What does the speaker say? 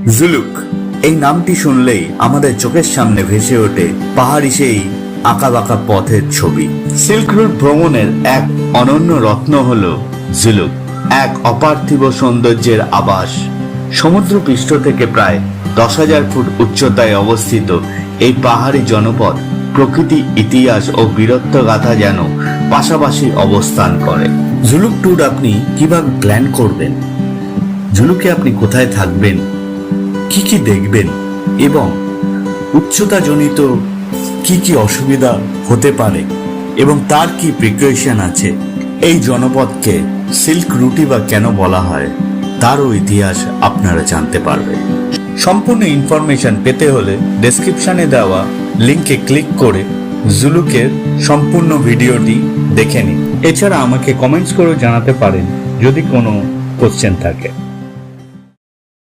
জুলুক এই নামটি শুনলেই আমাদের চোখের সামনে ভেসে ওঠে পাহাড়ি সেই আঁকাবাঁকা পথের ছবি। সিল্ক রুট ভ্রমণের এক অনন্য রত্ন হলো জুলুক, এক অপার্থিব সৌন্দর্যের আবাস। সমুদ্র পৃষ্ঠ থেকে প্রায় 10,000 ফুট উচ্চতায় অবস্থিত এই পাহাড়ি জনপদ প্রকৃতি, ইতিহাস ও বীরত্ব গাথা যেন পাশাপাশি অবস্থান করে। জুলুক ট্যুর আপনি কিভাবে প্ল্যান করবেন, জুলুকে আপনি কোথায় থাকবেন, কি কি দেখবেন এবং উচ্চতা জনিত কি কি অসুবিধা হতে পারে এবং তার কি প্রিকশন আছে, এই জনপদকে সিল্ক রুটই বা কেন বলা হয় তারও ইতিহাস আপনারা জানতে পারবেন। সম্পূর্ণ ইনফরমেশন পেতে হলে ডেসক্রিপশনে দেওয়া লিংকে ক্লিক করে জুলুকের সম্পূর্ণ ভিডিওটি দেখে নিন। এছাড়া আমাকে কমেন্টস করে জানাতে পারেন যদি কোনো কোশ্চেন থাকে।